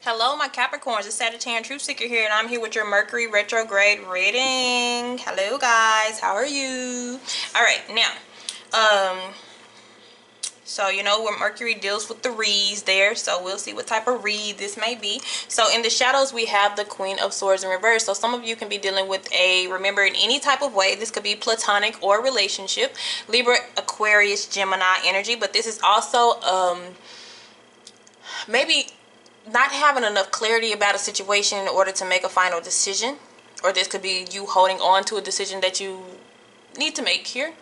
Hello, my Capricorns. It's Sagittarian Truth Seeker here, and I'm here with your Mercury Retrograde reading. Hello, guys. How are you? All right, now, so you know where Mercury deals with the reads there, so we'll see what type of read this may be. So in the shadows, we have the Queen of Swords in reverse. So some of you can be dealing with remember, in any type of way. This could be platonic or relationship, Libra, Aquarius, Gemini energy, but this is also maybe not having enough clarity about a situation in order to make a final decision, or this could be you holding on to a decision that you need to make here.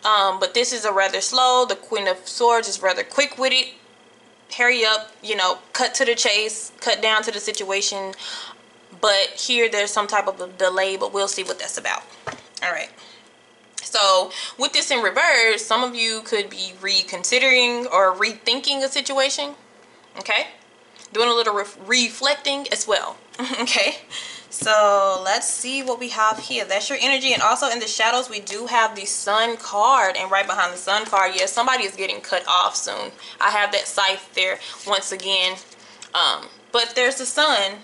But this is a rather slow. The Queen of Swords is rather quick-witted. Hurry up, you know, cut to the chase, cut down to the situation. But here there's some type of a delay, but we'll see what that's about. All right. So with this in reverse, some of you could be reconsidering or rethinking a situation. Okay. Doing a little reflecting as well. Okay, so let's see what we have here. That's your energy. And also in the shadows, we do have the Sun card, and right behind the Sun card, yes, somebody is getting cut off soon. I have that scythe there once again, but there's the Sun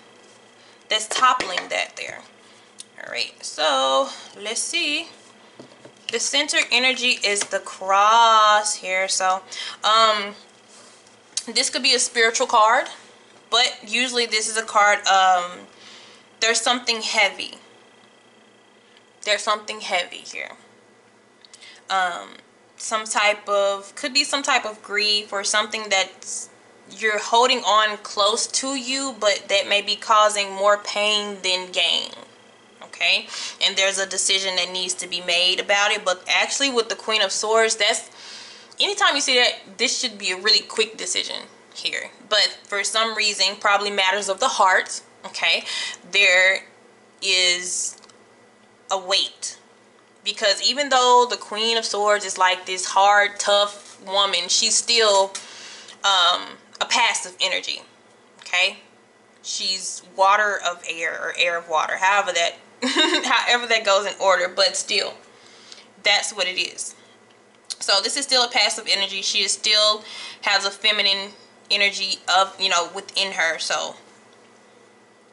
that's toppling that there. All right, so let's see. The center energy is the Cross here. So this could be a spiritual card, but usually this is a card, there's something heavy. There's something heavy here. Some type of, could be some type of grief or something that you're holding on close to you, but that may be causing more pain than gain. Okay? And there's a decision that needs to be made about it. But actually with the Queen of Swords, that's, anytime you see that, this should be a really quick decision here. But for some reason, probably matters of the heart, okay, there is a weight. Because even though the Queen of Swords is like this hard, tough woman, she's still a passive energy. Okay, she's water of air, or air of water, however that however that goes in order, but still, that's what it is. So this is still a passive energy. She is still has a feminine energy of, you know, within her. So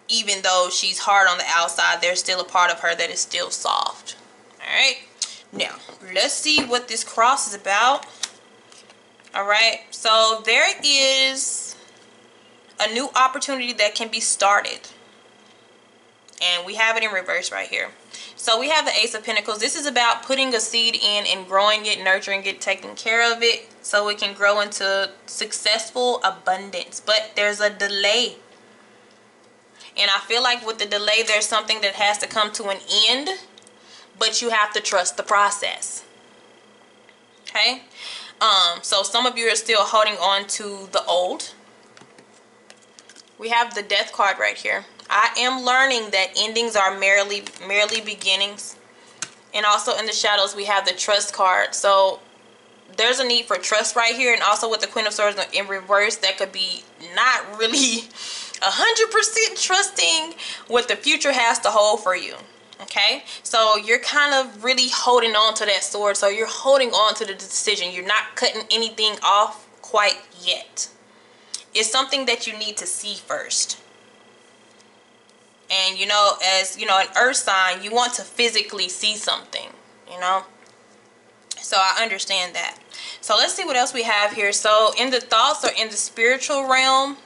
even though she's hard on the outside, there's still a part of her that is still soft. All right, now let's see what this cross is about. All right, so there is a new opportunity that can be started, and we have it in reverse right here. So we have the Ace of Pentacles. This is about putting a seed in and growing it, nurturing it, taking care of it so it can grow into successful abundance. But there's a delay. And I feel like with the delay, there's something that has to come to an end, but you have to trust the process. Okay? So some of you are still holding on to the old. We have the Death card right here. I am learning that endings are merely beginnings. And also in the shadows, we have the Trust card. So there's a need for trust right here. And also with the Queen of Swords in reverse, that could be not really 100% trusting what the future has to hold for you. Okay, so you're kind of really holding on to that sword. So you're holding on to the decision. You're not cutting anything off quite yet. It's something that you need to see first. And you know, as you know, an earth sign, you want to physically see something, you know. So I understand that. So let's see what else we have here. So in the thoughts or in the spiritual realm,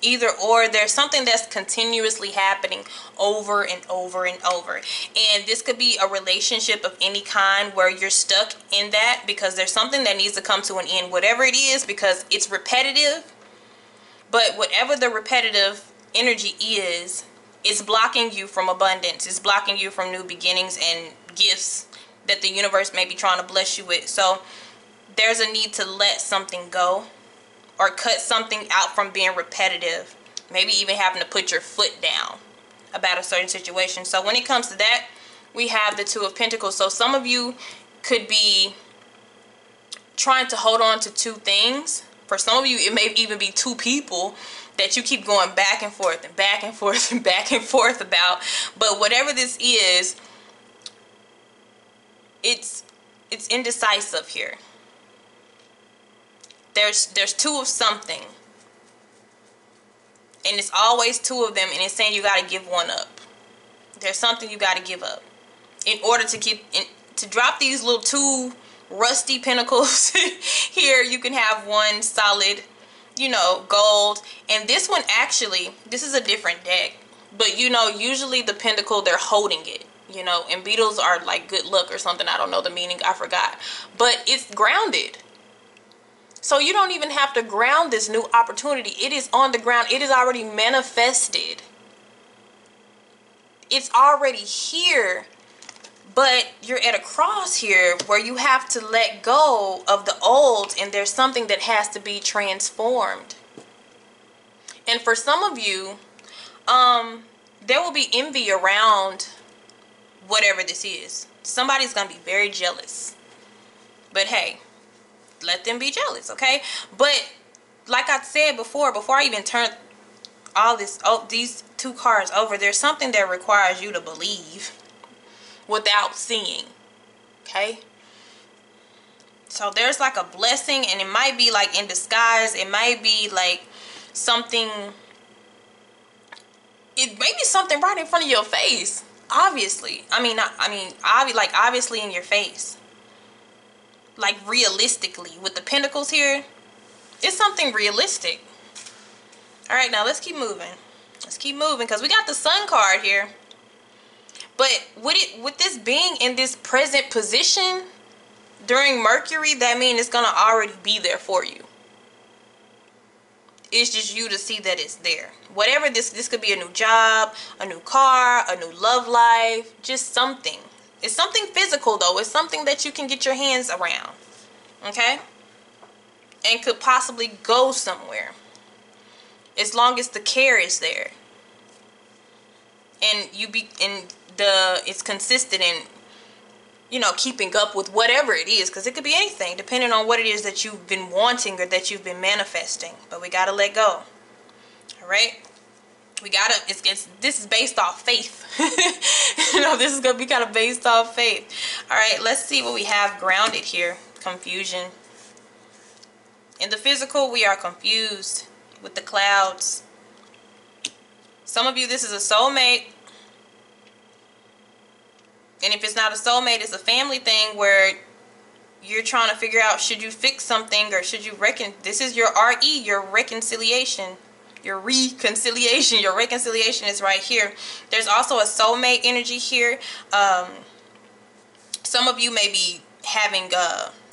either or, there's something that's continuously happening over and over and over. And this could be a relationship of any kind where you're stuck in that because there's something that needs to come to an end, whatever it is, because it's repetitive. But whatever the repetitive energy is, it's blocking you from abundance. It's blocking you from new beginnings and gifts that the universe may be trying to bless you with. So there's a need to let something go or cut something out from being repetitive. Maybe even having to put your foot down about a certain situation. So when it comes to that, we have the Two of Pentacles. So some of you could be trying to hold on to two things. For some of you, it may even be two people that you keep going back and forth and back and forth and back and forth about. But whatever this is, it's indecisive here. There's two of something. And it's always two of them, and it's saying you got to give one up. There's something you got to give up in order to to drop these little two rusty pentacles here. You can have one solid, you know, gold. And this one, actually, this is a different deck, but you know, usually the pentacle, they're holding it, you know, and beetles are like good luck or something. I don't know the meaning, I forgot, but it's grounded. So you don't even have to ground this new opportunity. It is on the ground. It is already manifested. It's already here. But you're at a cross here where you have to let go of the old, and there's something that has to be transformed. And for some of you, there will be envy around whatever this is. Somebody's going to be very jealous. But hey, let them be jealous, okay? But like I said before I even turned all this, these two cards over, there's something that requires you to believe without seeing, okay? So there's like a blessing, and it might be like in disguise. It might be like something, it may be something right in front of your face, obviously. Obviously in your face. Like realistically, with the pentacles here, it's something realistic. All right, now let's keep moving. Let's keep moving, because we got the Sun card here. But with this being in this present position during Mercury, that means it's gonna already be there for you. It's just you to see that it's there. Whatever this could be, a new job, a new car, a new love life, just something. It's something physical though. It's something that you can get your hands around. Okay? And could possibly go somewhere. As long as the care is there. And it's consistent in, you know, keeping up with whatever it is, because it could be anything depending on what it is that you've been wanting or that you've been manifesting. But we got to let go. All right? This is based off faith. You know, this is going to be kind of based off faith. All right, let's see what we have grounded here. Confusion. In the physical, we are confused with the clouds. Some of you, this is a soulmate. And if it's not a soulmate, it's a family thing where you're trying to figure out, should you fix something or should you this is your RE, your reconciliation. Your reconciliation. Your reconciliation is right here. There's also a soulmate energy here. Some of you may be having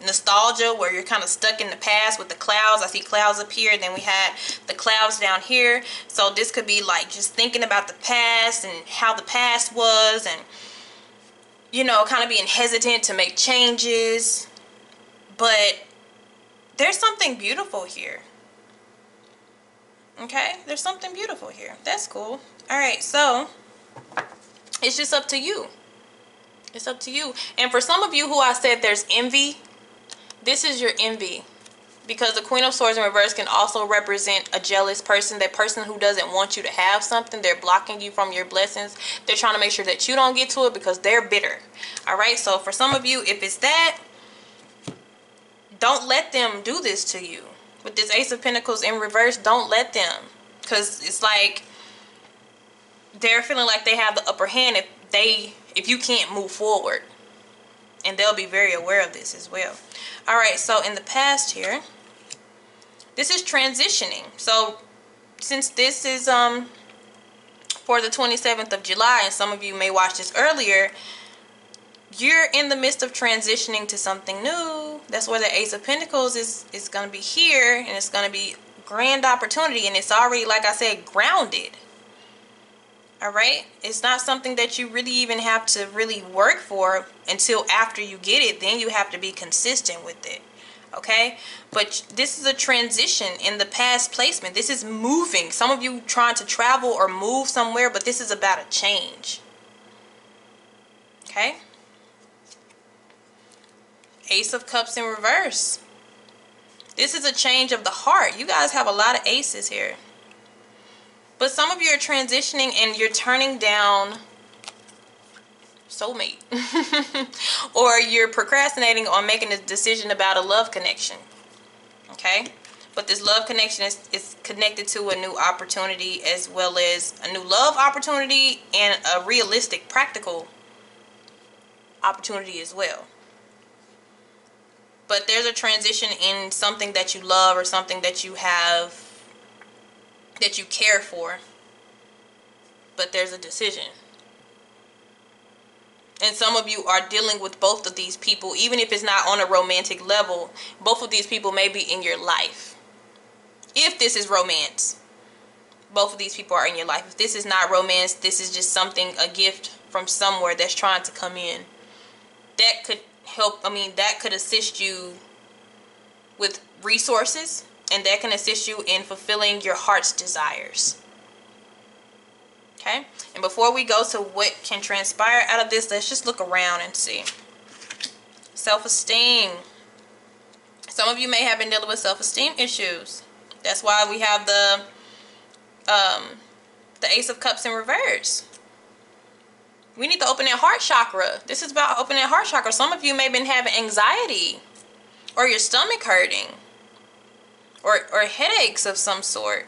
nostalgia where you're kind of stuck in the past with the clouds. I see clouds up here, and then we had the clouds down here. So this could be like just thinking about the past and how the past was, and you know, kind of being hesitant to make changes. But there's something beautiful here. Okay, there's something beautiful here. That's cool. All right, so it's just up to you. It's up to you. And for some of you who I said there's envy, this is your envy. Because the Queen of Swords in reverse can also represent a jealous person. That person who doesn't want you to have something. They're blocking you from your blessings. They're trying to make sure that you don't get to it because they're bitter. All right, so for some of you, if it's that, don't let them do this to you. With this Ace of Pentacles in reverse, don't let them. Because it's like they're feeling like they have the upper hand if you can't move forward. And they'll be very aware of this as well. All right, so in the past here, this is transitioning. So since this is for the 27th of July, and some of you may watch this earlier, you're in the midst of transitioning to something new. That's where the Ace of Pentacles is going to be here, and it's going to be grand opportunity, and it's already, like I said, grounded. All right, it's not something that you really even have to really work for until after you get it. Then you have to be consistent with it. Okay, but this is a transition in the past placement. This is moving. Some of you trying to travel or move somewhere, but this is about a change. Okay, Ace of Cups in reverse. This is a change of the heart. You guys have a lot of aces here. But some of you are transitioning and you're turning down soulmate. Or you're procrastinating on making a decision about a love connection. Okay? But this love connection is connected to a new opportunity, as well as a new love opportunity and a realistic, practical opportunity as well. But there's a transition in something that you love or something that you have, that you care for. But there's a decision. And some of you are dealing with both of these people, even if it's not on a romantic level. Both of these people may be in your life. If this is romance, both of these people are in your life. If this is not romance, this is just something, a gift from somewhere that's trying to come in. That could help, that could assist you with resources, and that can assist you in fulfilling your heart's desires. Okay? And before we go to what can transpire out of this, let's just look around and see. Self-esteem. Some of you may have been dealing with self-esteem issues. That's why we have the Ace of Cups in reverse. We need to open that heart chakra. This is about opening that heart chakra. Some of you may have been having anxiety, or your stomach hurting, or headaches of some sort,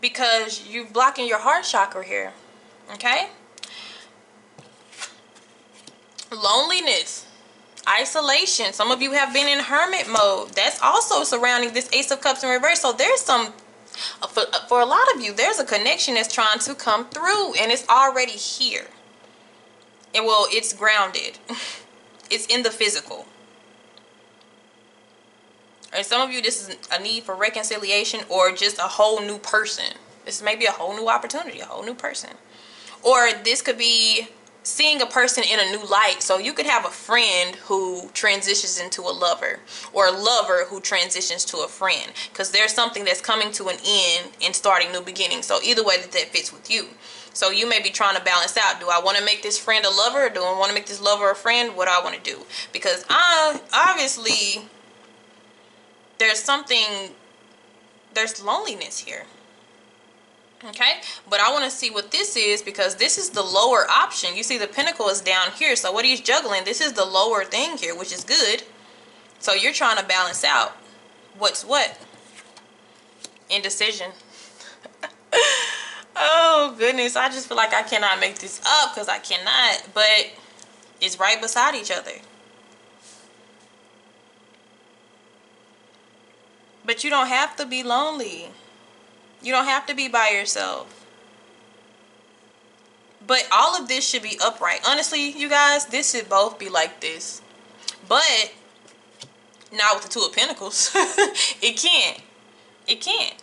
because you're blocking your heart chakra here. Okay? Loneliness. Isolation. Some of you have been in hermit mode. That's also surrounding this Ace of Cups in reverse. So there's some, for a lot of you, there's a connection that's trying to come through, and it's already here. And well, it's grounded. It's in the physical. And some of you, this is a need for reconciliation, or just a whole new person. This may be a whole new opportunity, a whole new person. Or this could be seeing a person in a new light. So you could have a friend who transitions into a lover, or a lover who transitions to a friend, because there's something that's coming to an end and starting new beginnings. So either way that fits with you. So you may be trying to balance out, do I want to make this friend a lover, or do I want to make this lover a friend? What do I want to do? Because obviously there's loneliness here. Okay, but I want to see what this is, because this is the lower option. You see the Pentacle is down here, so what he's juggling, this is the lower thing here, which is good. So you're trying to balance out what's what. Indecision. Oh goodness, I just feel like I cannot make this up, because I cannot, but it's right beside each other. But you don't have to be lonely. You don't have to be by yourself. But all of this should be upright. Honestly, you guys, this should both be like this. But not with the Two of Pentacles. It can't. It can't.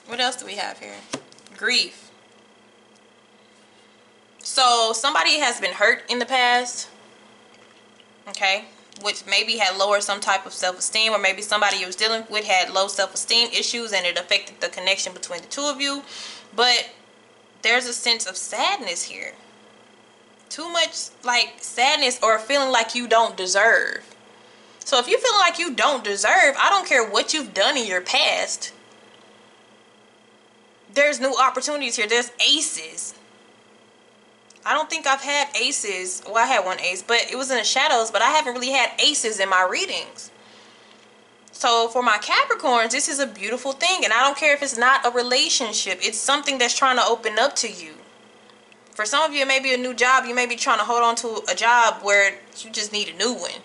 What else do we have here? Grief. So somebody has been hurt in the past. Okay. Which maybe had lower some type of self-esteem, or maybe somebody you was dealing with had low self-esteem issues, and it affected the connection between the two of you. But there's a sense of sadness here. Too much like sadness, or feeling like you don't deserve. So if you feel like you don't deserve, I don't care what you've done in your past, there's new opportunities here. There's aces. I don't think I've had aces. Well, I had one ace, but it was in the shadows, but I haven't really had aces in my readings. So for my Capricorns, this is a beautiful thing. And I don't care if it's not a relationship. It's something that's trying to open up to you. For some of you, it may be a new job. You may be trying to hold on to a job where you just need a new one.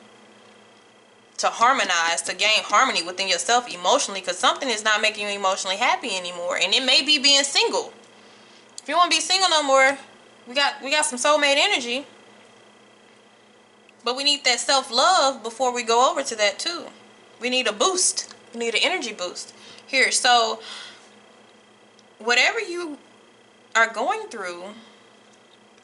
To harmonize, to gain harmony within yourself emotionally, because something is not making you emotionally happy anymore. And it may be being single. If you want to be single no more, we got some soulmate energy. But we need that self-love before we go over to that too. We need a boost. We need an energy boost here. So whatever you are going through,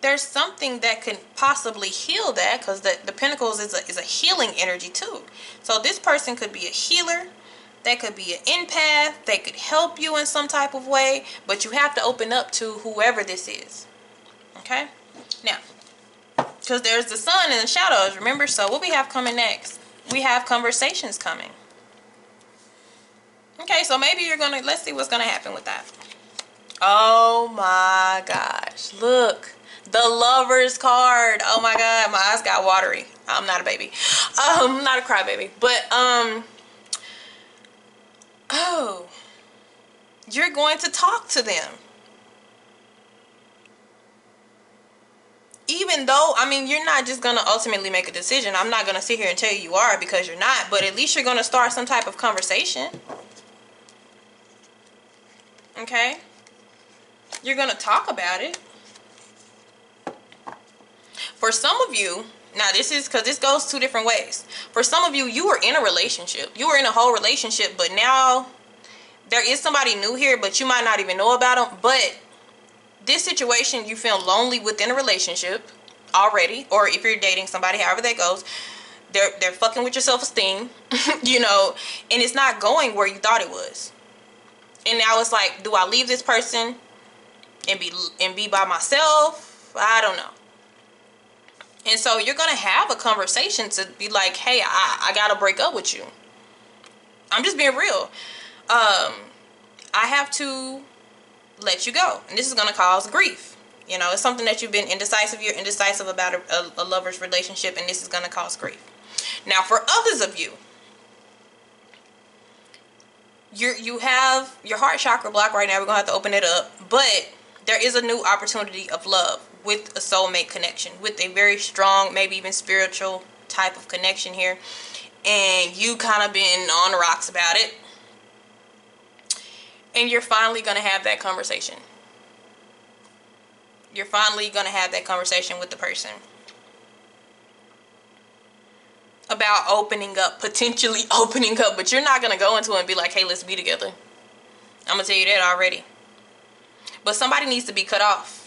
there's something that can possibly heal that, because the Pentacles is a healing energy too. So this person could be a healer. They could be an empath. They could help you in some type of way. But you have to open up to whoever this is. Okay, now, because there's the sun in the shadows, remember? So what we have coming next? We have conversations coming. Okay, so maybe you're gonna, let's see what's gonna happen with that. Oh my gosh, look, the Lovers card. Oh my god, my eyes got watery. I'm not a baby. I'm not a crybaby, but Oh, you're going to talk to them. Even though, I mean, you're not just going to ultimately make a decision. I'm not going to sit here and tell you are, because you're not. But at least you're going to start some type of conversation. Okay? You're going to talk about it. For some of you, now this is because this goes two different ways. For some of you, you were in a relationship. You were in a whole relationship, but now there is somebody new here, but you might not even know about them. But this situation, you feel lonely within a relationship already, or if you're dating somebody, however that goes, they're fucking with your self-esteem, you know, and it's not going where you thought it was. And now it's like, do I leave this person and be by myself? I don't know. And so you're gonna have a conversation to be like, hey, I gotta break up with you. I'm just being real. I have to let you go, and this is gonna cause grief. You know, it's something that you've been indecisive. You're indecisive about a lover's relationship, and this is gonna cause grief. Now, for others of you, you have your heart chakra blocked right now. We're gonna have to open it up, but there is a new opportunity of love with a soulmate connection, with a very strong, maybe even spiritual type of connection here, and you kind of been on the rocks about it, and you're finally gonna have that conversation. You're finally gonna have that conversation with the person about opening up, potentially opening up, but you're not gonna go into it and be like, hey, let's be together. I'm gonna tell you that already. But somebody needs to be cut off.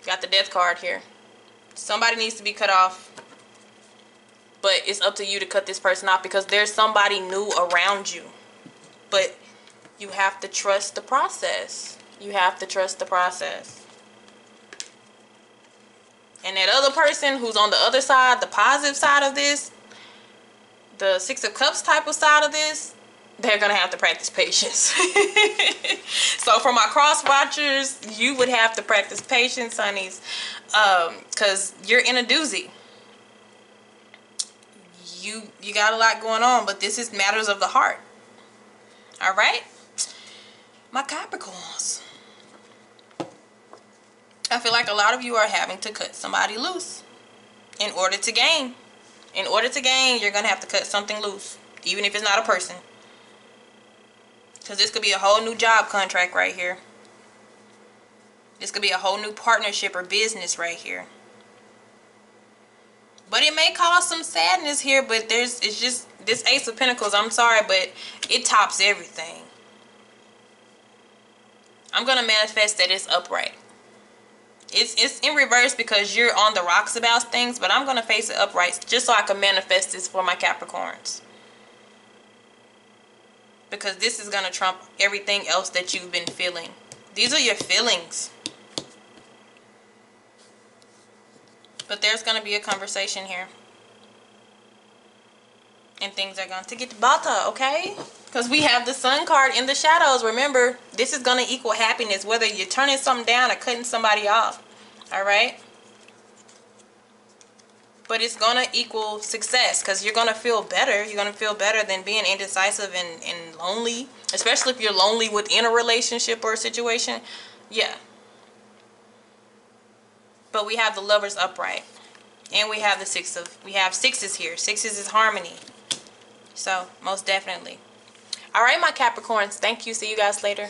Got the death card here. Somebody needs to be cut off. But it's up to you to cut this person off, because there's somebody new around you. But you have to trust the process. You have to trust the process. And that other person who's on the other side, the positive side of this, the Six of Cups type of side of this, they're going to have to practice patience. So for my cross watchers, you would have to practice patience, honeys. Because you're in a doozy. You got a lot going on, but this is matters of the heart. Alright? My Capricorns. I feel like a lot of you are having to cut somebody loose in order to gain. In order to gain, you're going to have to cut something loose. Even if it's not a person. Because this could be a whole new job contract right here. This could be a whole new partnership or business right here. But it may cause some sadness here, but it's just this Ace of Pentacles, I'm sorry, but it tops everything. I'm going to manifest that it's upright. It's in reverse because you're on the rocks about things, but I'm going to face it upright just so I can manifest this for my Capricorns. Because this is going to trump everything else that you've been feeling. These are your feelings. But there's going to be a conversation here. And things are going to get better, okay? Because we have the Sun card in the shadows. Remember, this is going to equal happiness, whether you're turning something down or cutting somebody off. Alright? But it's going to equal success, because you're going to feel better. You're going to feel better than being indecisive and lonely. Especially if you're lonely within a relationship or a situation. Yeah. But we have the Lovers upright. And we have the we have sixes here. Sixes is harmony. So, most definitely. Alright, my Capricorns. Thank you. See you guys later.